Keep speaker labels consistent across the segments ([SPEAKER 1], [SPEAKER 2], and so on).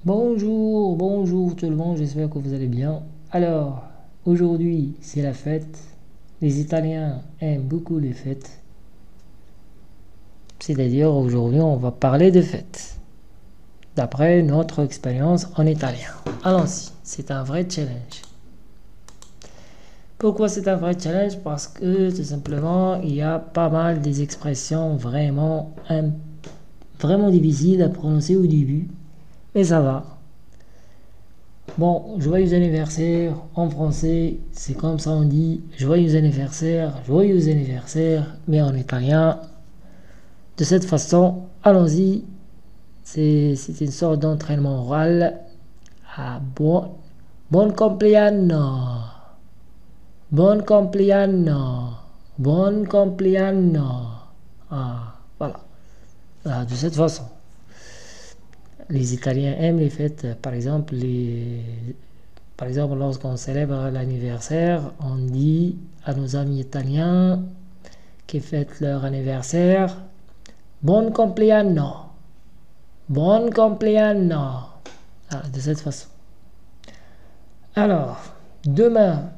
[SPEAKER 1] Bonjour tout le monde, j'espère que vous allez bien. Alors, aujourd'hui, c'est la fête. Les Italiens aiment beaucoup les fêtes. C'est-à-dire, aujourd'hui, on va parler de fêtes. D'après notre expérience en italien. Allons-y, c'est un vrai challenge. Pourquoi c'est un vrai challenge? Parce que, tout simplement, il y a pas mal des expressions vraiment difficiles à prononcer au début. Mais ça va. Bon, joyeux anniversaire, en français, c'est comme ça on dit joyeux anniversaire, mais en italien, de cette façon, allons-y, c'est une sorte d'entraînement oral. Ah, bon compleanno, bon compleanno, bon compleanno. Ah, voilà. Ah, de cette façon. Les Italiens aiment les fêtes, par exemple, lorsqu'on célèbre l'anniversaire, on dit à nos amis italiens qui fêtent leur anniversaire, Buon compleanno, Buon compleanno. Ah, de cette façon. Alors, demain,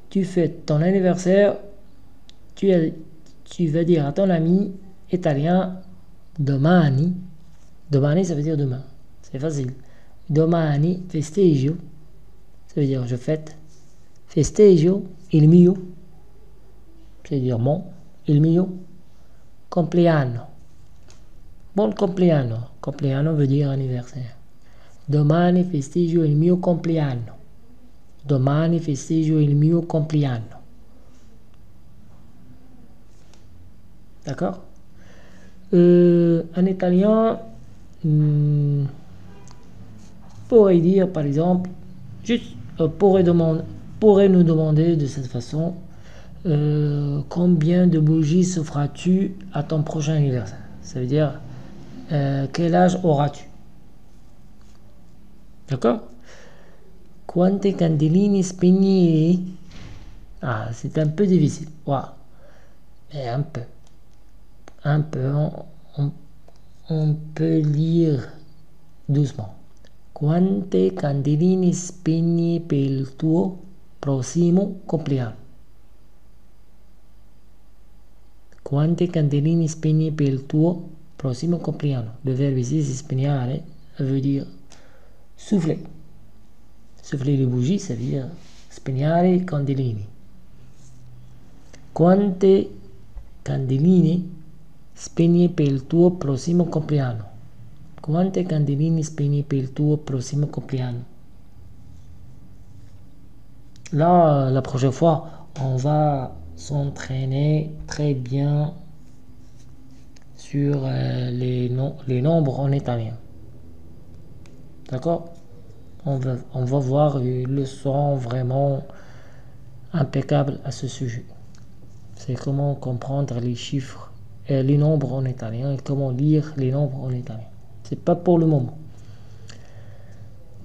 [SPEAKER 1] tu fêtes ton anniversaire, tu vas dire à ton ami italien, domani, domani ça veut dire demain, c'est facile. Domani festeggio, ça veut dire je fête. Festeggio il mio, c'est-à-dire mon, il mio, compleanno. Buon compleanno. Compleanno veut dire anniversaire. Domani festeggio il mio compleanno. Domani festeggio il mio compleanno. D'accord? En italien, pourrait dire par exemple, juste pourrait nous demander de cette façon, combien de bougies s'offras-tu à ton prochain anniversaire? Ça veut dire, quel âge auras-tu? D'accord? Quante candeline spegni? Ah, c'est un peu difficile. Wow. Mais un peu. Un peu. On peut lire doucement. Quante candeline spegni per il tuo prossimo compleanno? Quante candeline spegni per il tuo prossimo compleanno? Le verbe ici, c'est spegnare, veut dire souffler. Souffler les bougies, ça veut dire spegnare candelini. Quante candeline spegni per il tuo prossimo compleanno? Quante candeline spegni per il tuo prossimo compleanno? Là, la prochaine fois, on va s'entraîner très bien sur les nombres en italien. D'accord? On va voir une leçon vraiment impeccable à ce sujet. C'est comment comprendre les chiffres et les nombres en italien et comment lire les nombres en italien. C'est pas pour le moment.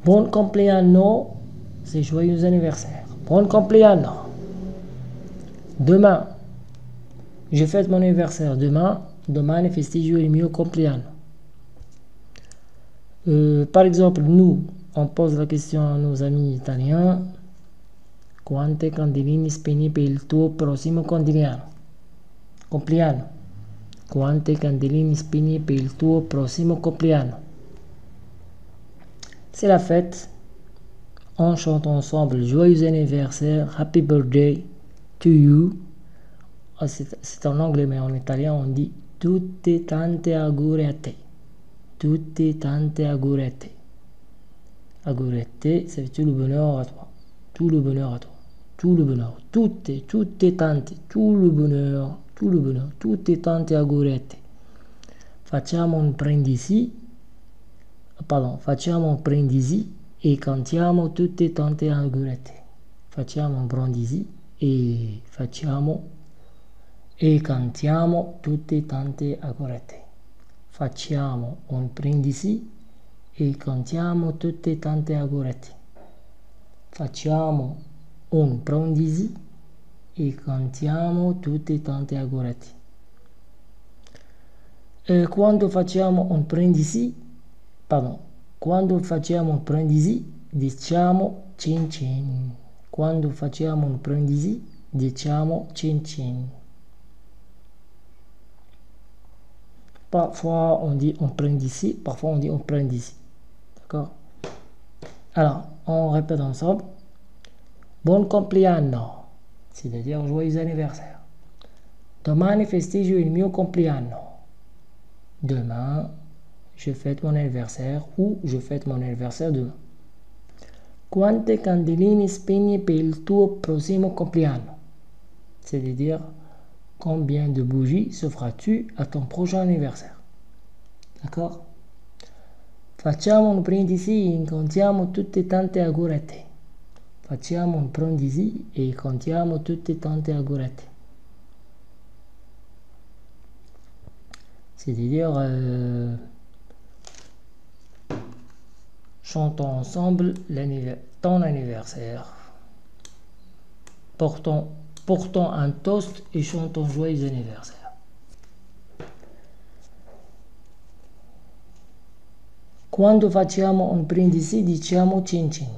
[SPEAKER 1] Buon compleanno, c'est joyeux anniversaire. Buon compleanno. Demain, je fête mon anniversaire. Domani festeggio il mio compleanno. Par exemple, nous, on pose la question à nos amis italiens. Quante candeline spegni per il tuo prossimo compleanno? Quante candeline spegni per il tuo prossimo compleanno? C'est la fête. On chante ensemble joyeux anniversaire, happy birthday to you. Oh, c'est en anglais, mais en italien on dit tutte tante auguri a te. Tutte tante auguri a te. Auguri a te, ça veut dire tout le bonheur à toi. Tout le bonheur à toi. Tout le bonheur. Tutte tante. Tout le bonheur. Tout le bonheur. Tutte tante auguri a te. Facciamo un brindisi. Pardon, facciamo un brindisi e cantiamo tutte tante auguri a te. Facciamo un brindisi e cantiamo tutte tante auguri a te. Facciamo un brindisi e cantiamo tutte tante auguri a te. Facciamo un brindisi e cantiamo tutte tante auguri a te. Quando facciamo un brindisi, pardon, quando facciamo un brindisi, diciamo cin cin. Quando facciamo un brindisi, diciamo cin cin. Parfois on dit on brindisi, parfois on dit on brindisi. D'accord? Alors, on répète ensemble. Buon compleanno, c'est-à-dire joyeux anniversaire. Domani festeggio il mio compleanno. Demain, je fête mon anniversaire ou je fête mon anniversaire demain. Quante candeline spegni per il tuo prossimo compleanno? C'est-à-dire, combien de bougies s'offras-tu à ton prochain anniversaire? D'accord? Facciamo un brindisi e contiamo tutte tante augurate. Facciamo un brindisi e contiamo tutte tante augurate. C'est-à-dire, chantons ensemble ton anniversaire. Portons un toast et chantons joyeux anniversaire. Quando facciamo un brindisi, diciamo cin cin.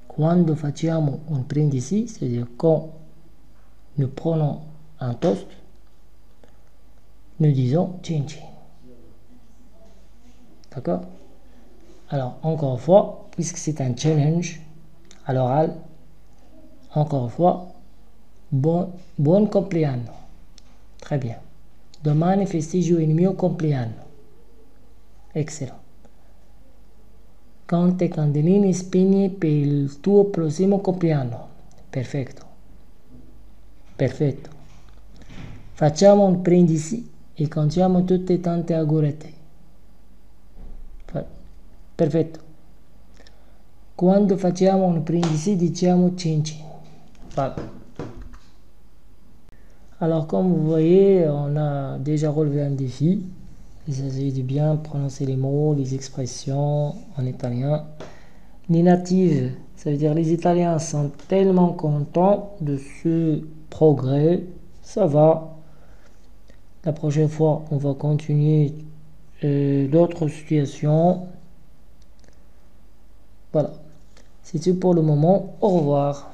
[SPEAKER 1] Quando facciamo un brindisi, c'est-à-dire quand nous prenons un toast, nous disons cin cin. D'accord? Alors, encore une fois, puisque c'est un challenge à l'oral, encore une fois, buon compleanno. Très bien. Domani festeggio il mio compleanno. Excellent. Quante candeline spegni per il tuo prossimo compleanno? Perfetto. Perfetto. Facciamo un brindisi e contiamo tutte tante augurate. Perfetto. Quando facciamo un brindisi diciamo cin cin. Voilà. Alors comme vous voyez, on a déjà relevé un défi. Il s'agit de bien prononcer les mots, les expressions en italien. Les natives, ça veut dire les Italiens, sont tellement contents de ce progrès. Ça va. La prochaine fois, on va continuer d'autres situations. Voilà. C'est tout pour le moment. Au revoir.